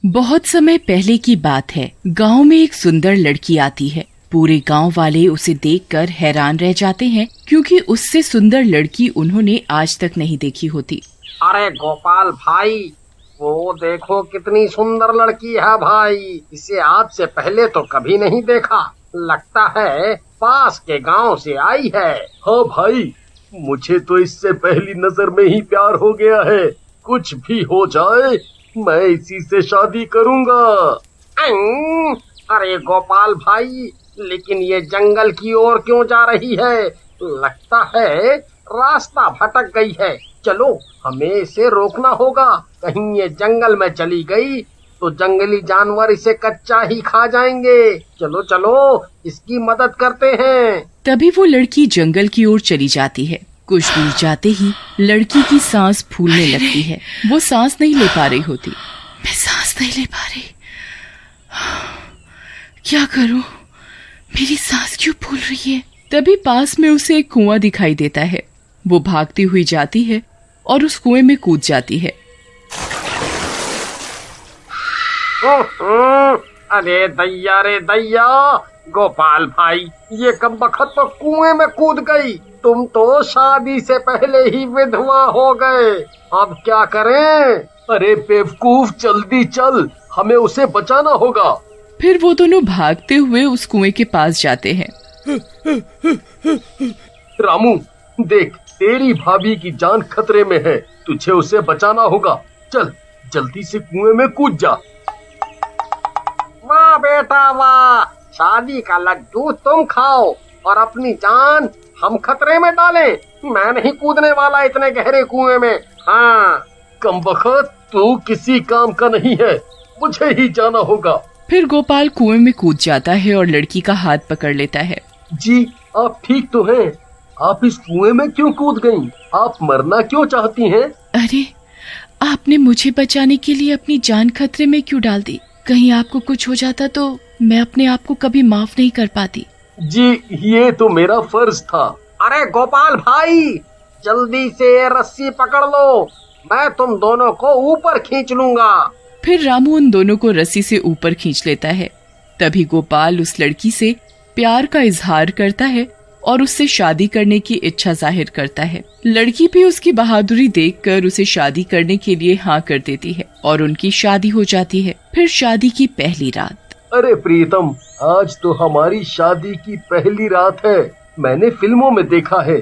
बहुत समय पहले की बात है। गांव में एक सुंदर लड़की आती है। पूरे गांव वाले उसे देखकर हैरान रह जाते हैं, क्योंकि उससे सुंदर लड़की उन्होंने आज तक नहीं देखी होती। अरे गोपाल भाई, वो देखो कितनी सुंदर लड़की है भाई। इसे आज से पहले तो कभी नहीं देखा। लगता है पास के गांव से आई है। हाँ भाई, मुझे तो इससे पहली नजर में ही प्यार हो गया है। कुछ भी हो जाए, मैं इसी से शादी करूंगा। अरे गोपाल भाई, लेकिन ये जंगल की ओर क्यों जा रही है? लगता है रास्ता भटक गई है। चलो, हमें इसे रोकना होगा। कहीं ये जंगल में चली गई तो जंगली जानवर इसे कच्चा ही खा जाएंगे। चलो चलो, इसकी मदद करते हैं। तभी वो लड़की जंगल की ओर चली जाती है। कुछ दूर जाते ही लड़की की सांस फूलने लगती है। वो सांस नहीं ले पा रही होती। मैं सांस नहीं ले पा रही, क्या करूं? मेरी सांस क्यों फूल रही है? तभी पास में उसे एक कुआं दिखाई देता है। वो भागती हुई जाती है और उस कुएं में कूद जाती है। अरे दैया रे दैया, गोपाल भाई, ये कमबख्त तो कुएं में कूद गई। तुम तो शादी से पहले ही विधवा हो गए। अब क्या करें? अरे बेवकूफ, जल्दी चल, हमें उसे बचाना होगा। फिर वो दोनों भागते हुए उस कुएं के पास जाते हैं। रामू, देख, तेरी भाभी की जान खतरे में है। तुझे उसे बचाना होगा। चल, जल्दी से कुएं में कूद जा। वाह बेटा वाह, शादी का लड्डू तुम खाओ और अपनी जान हम खतरे में डालें। मैं नहीं कूदने वाला इतने गहरे कुएं में। हाँ, कमबख्त, तू किसी काम का नहीं है। मुझे ही जाना होगा। फिर गोपाल कुएं में कूद जाता है और लड़की का हाथ पकड़ लेता है। जी, आप ठीक तो हैं? आप इस कुएं में क्यों कूद गईं? आप मरना क्यों चाहती हैं? अरे, आपने मुझे बचाने के लिए अपनी जान खतरे में क्यों डाल दी? कहीं आपको कुछ हो जाता तो मैं अपने आप को कभी माफ नहीं कर पाती। जी, ये तो मेरा फर्ज था। अरे गोपाल भाई, जल्दी से रस्सी पकड़ लो। मैं तुम दोनों को ऊपर खींच लूंगा। फिर रामू उन दोनों को रस्सी से ऊपर खींच लेता है। तभी गोपाल उस लड़की से प्यार का इजहार करता है और उससे शादी करने की इच्छा जाहिर करता है। लड़की भी उसकी बहादुरी देखकर उसे शादी करने के लिए हाँ कर देती है और उनकी शादी हो जाती है। फिर शादी की पहली रात। अरे प्रीतम, आज तो हमारी शादी की पहली रात है। मैंने फिल्मों में देखा है,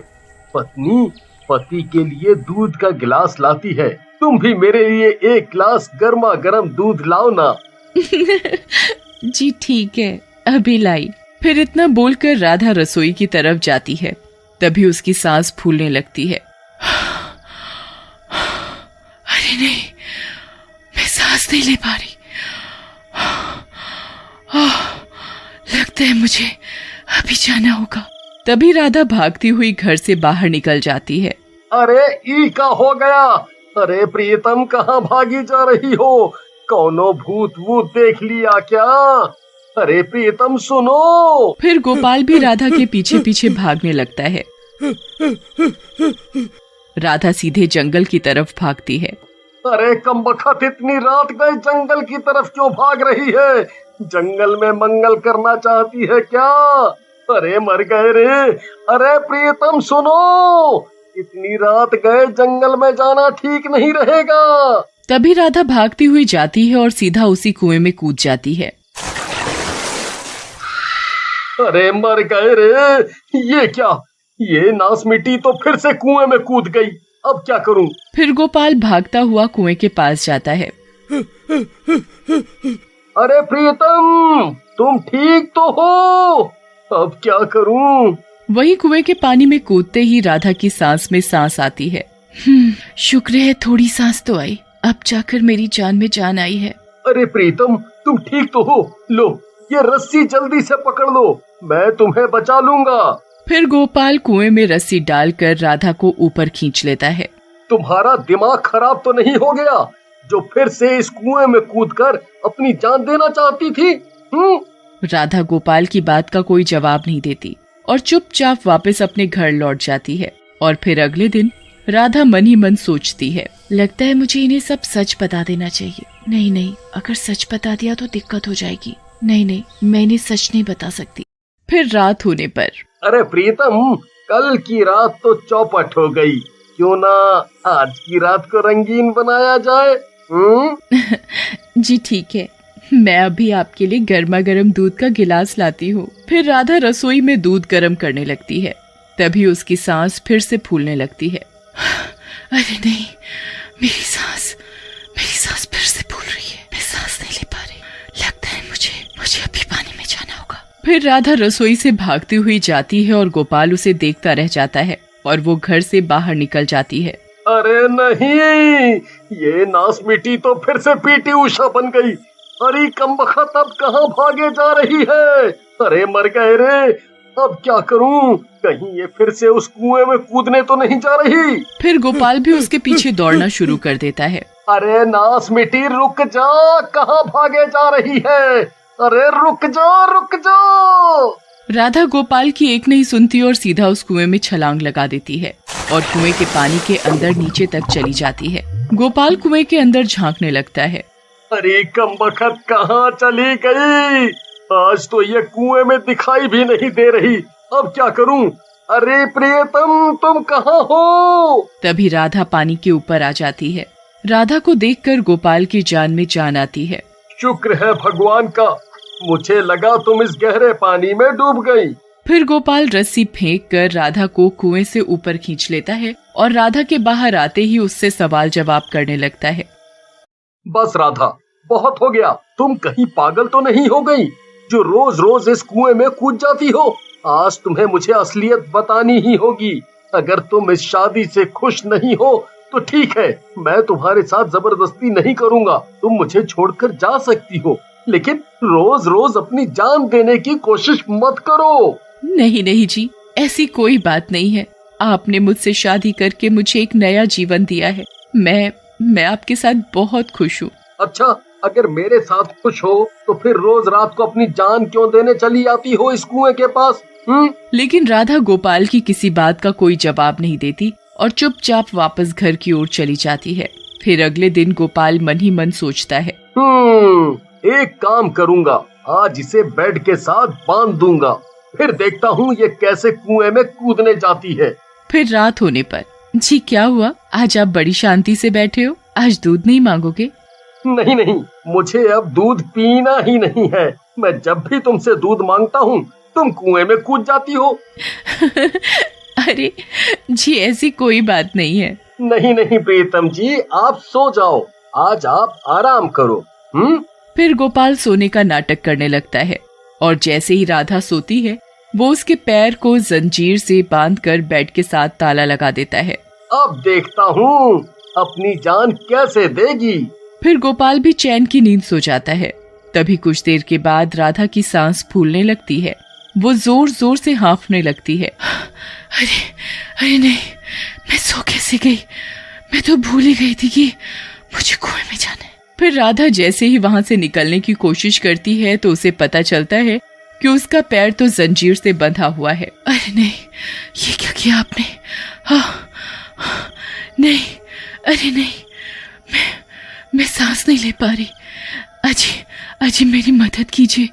पत्नी पति के लिए दूध का गिलास लाती है। तुम भी मेरे लिए एक गिलास गर्मा गर्म दूध लाओ ना। जी ठीक है, अभी लाई। फिर इतना बोलकर राधा रसोई की तरफ जाती है। तभी उसकी सांस फूलने लगती है। अरे नहीं, मैं सांस नहीं ले पा रही। लगता है मुझे अभी जाना होगा। तभी राधा भागती हुई घर से बाहर निकल जाती है। अरे ई का हो गया? अरे प्रीतम, कहाँ भागी जा रही हो? कौनो भूत वूत देख लिया क्या? अरे प्रीतम सुनो। फिर गोपाल भी राधा के पीछे पीछे भागने लगता है। राधा सीधे जंगल की तरफ भागती है। अरे कमबख्त, इतनी रात गए जंगल की तरफ क्यों भाग रही है? जंगल में मंगल करना चाहती है क्या? अरे मर गए रे। अरे प्रीतम सुनो, इतनी रात गए जंगल में जाना ठीक नहीं रहेगा। तभी राधा भागती हुई जाती है और सीधा उसी कुएं में कूद जाती है। अरे मर गए रे। ये क्या? ये नास मिट्टी तो फिर से कुएं में कूद गई। अब क्या करूं? फिर गोपाल भागता हुआ कुएं के पास जाता है। अरे प्रीतम, तुम ठीक तो हो? अब क्या करूं? वही कुएं के पानी में कूदते ही राधा की सांस में सांस आती है। शुक्र है थोड़ी सांस तो आई। अब जाकर मेरी जान में जान आई है। अरे प्रीतम, तुम ठीक तो हो? लो, ये रस्सी जल्दी से पकड़ लो, मैं तुम्हें बचा लूंगा। फिर गोपाल कुएं में रस्सी डालकर राधा को ऊपर खींच लेता है। तुम्हारा दिमाग खराब तो नहीं हो गया, जो फिर से इस कुएं में कूदकर अपनी जान देना चाहती थी? राधा गोपाल की बात का कोई जवाब नहीं देती और चुपचाप वापस अपने घर लौट जाती है। और फिर अगले दिन राधा मन ही मन सोचती है, लगता है मुझे इन्हें सब सच बता देना चाहिए। नहीं नहीं, अगर सच बता दिया तो दिक्कत हो जाएगी। नहीं नहीं, मैं इन्हें सच नहीं बता सकती। फिर रात होने पर, अरे प्रीतम, कल की रात तो चौपट हो गई, क्यों ना आज की रात को रंगीन बनाया जाए? जी ठीक है, मैं अभी आपके लिए गर्मा गर्म दूध का गिलास लाती हूँ। फिर राधा रसोई में दूध गर्म करने लगती है। तभी उसकी सांस फिर से फूलने लगती है। अरे नहीं, मेरी सांस फिर से फूल रही है। मैं सांस नहीं ले पा रही। लगता है मुझे अभी पानी में जाना होगा। फिर राधा रसोई से भागती हुई जाती है और गोपाल उसे देखता रह जाता है और वो घर से बाहर निकल जाती है। अरे नहीं, ये नास मिट्टी तो फिर से पीटी उषा बन गई। अरे कमबख्त, अब कहाँ भागे जा रही है? अरे मर गए रे, अब क्या करूं? कहीं ये फिर से उस कुएं में कूदने तो नहीं जा रही? फिर गोपाल भी उसके पीछे दौड़ना शुरू कर देता है। अरे नास मिट्टी, रुक जा, कहाँ भागे जा रही है? अरे रुक जा। राधा गोपाल की एक नहीं सुनती और सीधा उस कुएं में छलांग लगा देती है और कुएं के पानी के अंदर नीचे तक चली जाती है। गोपाल कुएं के अंदर झांकने लगता है। अरे कमबख्त, कहाँ चली गई? आज तो ये कुएं में दिखाई भी नहीं दे रही। अब क्या करूं? अरे प्रियतम, तुम कहाँ हो? तभी राधा पानी के ऊपर आ जाती है। राधा को देखकर गोपाल की जान में जान आती है। शुक्र है भगवान का, मुझे लगा तुम इस गहरे पानी में डूब गई। फिर गोपाल रस्सी फेंक कर राधा को कुएं से ऊपर खींच लेता है और राधा के बाहर आते ही उससे सवाल जवाब करने लगता है। बस राधा, बहुत हो गया। तुम कहीं पागल तो नहीं हो गई जो रोज रोज इस कुएं में कूद जाती हो? आज तुम्हें मुझे असलियत बतानी ही होगी। अगर तुम इस शादी से खुश नहीं हो तो ठीक है, मैं तुम्हारे साथ जबरदस्ती नहीं करूंगा। तुम मुझे छोड़कर जा सकती हो, लेकिन रोज रोज अपनी जान देने की कोशिश मत करो। नहीं जी, ऐसी कोई बात नहीं है। आपने मुझसे शादी करके मुझे एक नया जीवन दिया है। मैं आपके साथ बहुत खुश हूँ। अच्छा, अगर मेरे साथ खुश हो तो फिर रोज रात को अपनी जान क्यों देने चली आती हो इस कुएं के पास? लेकिन राधा गोपाल की किसी बात का कोई जवाब नहीं देती और चुपचाप वापस घर की ओर चली जाती है। फिर अगले दिन गोपाल मन ही मन सोचता है, एक काम करूंगा, आज इसे बेड के साथ बांध दूंगा, फिर देखता हूँ ये कैसे कुएं में कूदने जाती है। फिर रात होने पर, जी क्या हुआ? आज आप बड़ी शांति से बैठे हो। आज दूध नहीं मांगोगे? नहीं, मुझे अब दूध पीना ही नहीं है। मैं जब भी तुमसे दूध मांगता हूँ तुम कुएं में कूद जाती हो। अरे जी, ऐसी कोई बात नहीं है। नहीं प्रीतम जी, आप सो जाओ, आज आप आराम करो। फिर गोपाल सोने का नाटक करने लगता है और जैसे ही राधा सोती है वो उसके पैर को जंजीर से बांधकर बेड के साथ ताला लगा देता है। अब देखता हूँ अपनी जान कैसे देगी। फिर गोपाल भी चैन की नींद सो जाता है। तभी कुछ देर के बाद राधा की सांस फूलने लगती है। वो जोर जोर से हाँफने लगती है। अरे नहीं, मैं सो कैसे गई? मैं तो भूल ही गई थी कि मुझे कुएं में जाना है। फिर राधा जैसे ही वहां से निकलने की कोशिश करती है तो उसे पता चलता है कि उसका पैर तो जंजीर से बंधा हुआ है। अरे नहीं, ये क्या किया आपने? नहीं, अरे नहीं, मैं सांस नहीं ले पा रही। अजी मेरी मदद कीजिए,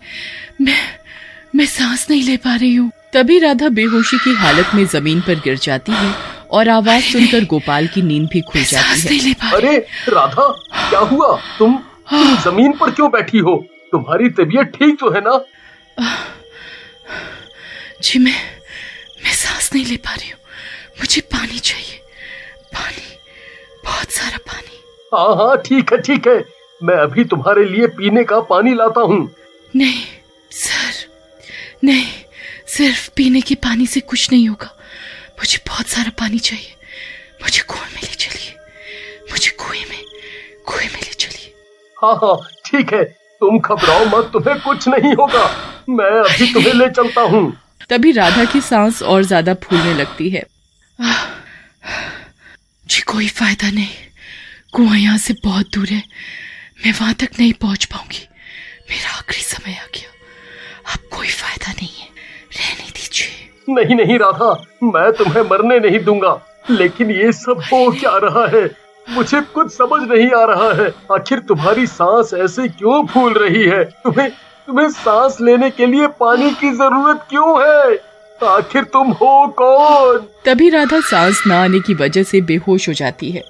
मैं सांस नहीं ले पा रही हूँ। तभी राधा बेहोशी की हालत में जमीन पर गिर जाती है और आवाज सुनकर गोपाल की नींद भी खुल जाती है। अरे राधा, क्या हुआ? तुम जमीन पर क्यों बैठी हो? तुम्हारी तबीयत ठीक तो है ना? जी मैं सांस नहीं ले पा रही हूँ। मुझे पानी चाहिए, पानी, बहुत सारा पानी। हाँ ठीक है, मैं अभी तुम्हारे लिए पीने का पानी लाता हूँ। नहीं सर, नहीं, सिर्फ पीने के पानी से कुछ नहीं होगा। मुझे बहुत सारा पानी चाहिए। मुझे कुएं में ले चलिए, मुझे कुएं में ले चलिए। हाँ ठीक है, तुम घबराओ मत, तुम्हें कुछ नहीं होगा। मैं अभी तुम्हें ले चलता हूँ। तभी राधा की सांस और ज्यादा फूलने लगती है। जी कोई फायदा नहीं, कुआं यहाँ से बहुत दूर है, मैं वहां तक नहीं पहुंच पाऊंगी। मेरा आखिरी समय आ गया, अब कोई फायदा नहीं है, रहने दीजिए। नहीं राधा, मैं तुम्हें मरने नहीं दूंगा। लेकिन ये सब हो क्या रहा है? मुझे कुछ समझ नहीं आ रहा है। आखिर तुम्हारी सांस ऐसे क्यों फूल रही है? तुम्हें सांस लेने के लिए पानी की जरूरत क्यों है? आखिर तुम हो कौन? तभी राधा सांस न आने की वजह से बेहोश हो जाती है।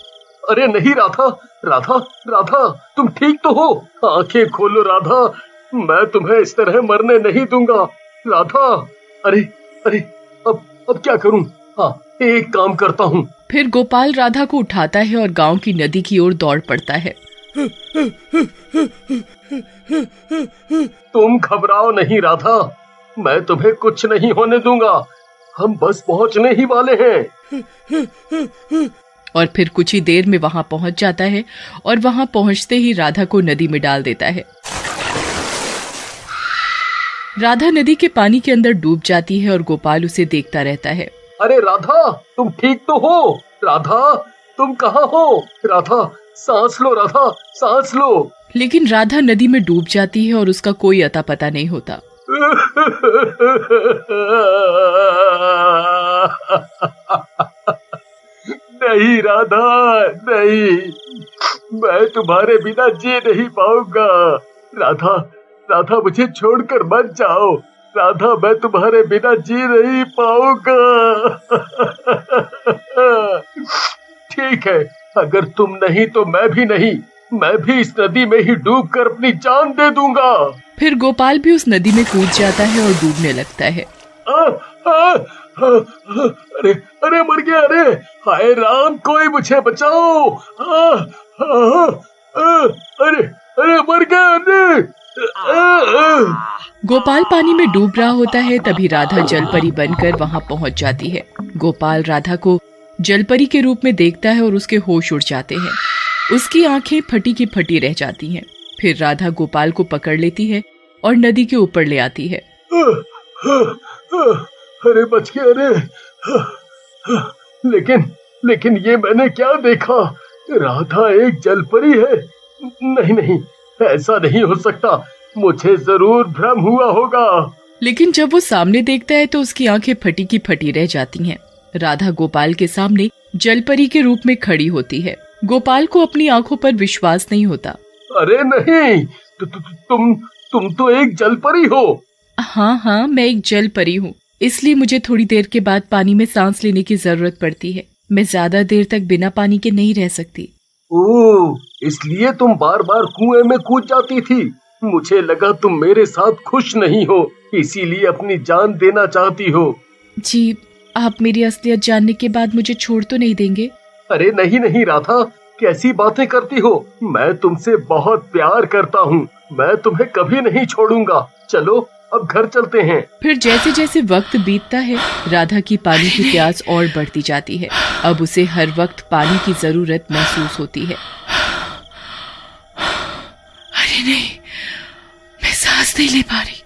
अरे नहीं राधा, राधा, राधा, तुम ठीक तो हो? आंखें खोलो राधा, मैं तुम्हें इस तरह मरने नहीं दूंगा। राधा, अरे अरे, अब क्या करूं? हाँ, एक काम करता हूँ। फिर गोपाल राधा को उठाता है और गांव की नदी की ओर दौड़ पड़ता है। तुम घबराओ नहीं राधा, मैं तुम्हें कुछ नहीं होने दूंगा। हम बस पहुंचने ही वाले हैं। और फिर कुछ ही देर में वहां पहुंच जाता है और वहां पहुंचते ही राधा को नदी में डाल देता है। राधा नदी के पानी के अंदर डूब जाती है और गोपाल उसे देखता रहता है। अरे राधा, तुम ठीक तो हो? राधा, तुम कहाँ हो? राधा, सांस लो राधा, सांस लो। लेकिन राधा नदी में डूब जाती है और उसका कोई अता पता नहीं होता। नहीं राधा, नहीं, मैं तुम्हारे बिना जी नहीं पाऊंगा। राधा, राधा, मुझे छोड़कर मत जाओ। राधा, मैं तुम्हारे बिना जी नहीं पाऊंगा। ठीक है, अगर तुम नहीं तो मैं भी नहीं। मैं भी इस नदी में ही डूबकर अपनी जान दे दूंगा। फिर गोपाल भी उस नदी में कूद जाता है और डूबने लगता है। अरे अरे, मर गया। अरे हाय राम, कोई मुझे बचाओ। अरे अरे, मर गया। अरे गोपाल पानी में डूब रहा होता है। तभी राधा जलपरी बनकर वहां पहुंच जाती है। गोपाल राधा को जलपरी के रूप में देखता है और उसके होश उड़ जाते हैं। उसकी आंखें फटी की फटी रह जाती हैं। फिर राधा गोपाल को पकड़ लेती है और नदी के ऊपर ले आती है। अरे बच गया। अरे लेकिन ये मैंने क्या देखा? राधा एक जलपरी है? नहीं नहीं, ऐसा नहीं हो सकता। मुझे जरूर भ्रम हुआ होगा। लेकिन जब वो सामने देखता है तो उसकी आंखें फटी की फटी रह जाती हैं। राधा गोपाल के सामने जलपरी के रूप में खड़ी होती है। गोपाल को अपनी आंखों पर विश्वास नहीं होता। अरे नहीं, तुम तो एक जलपरी हो। हाँ, मैं एक जलपरी हूँ। इसलिए मुझे थोड़ी देर के बाद पानी में सांस लेने की जरूरत पड़ती है। मैं ज्यादा देर तक बिना पानी के नहीं रह सकती। ओह, इसलिए तुम बार बार कुएं में कूद जाती थी। मुझे लगा तुम मेरे साथ खुश नहीं हो, इसीलिए अपनी जान देना चाहती हो। जी, आप मेरी असलियत जानने के बाद मुझे छोड़ तो नहीं देंगे? अरे नहीं नहीं राधा, कैसी बातें करती हो? मैं तुमसे बहुत प्यार करता हूँ। मैं तुम्हें कभी नहीं छोड़ूंगा। चलो अब घर चलते हैं। फिर जैसे जैसे वक्त बीतता है, राधा की पानी की प्यास और बढ़ती जाती है। अब उसे हर वक्त पानी की जरूरत महसूस होती है। अरे नहीं, मैं सांस नहीं ले पा रही।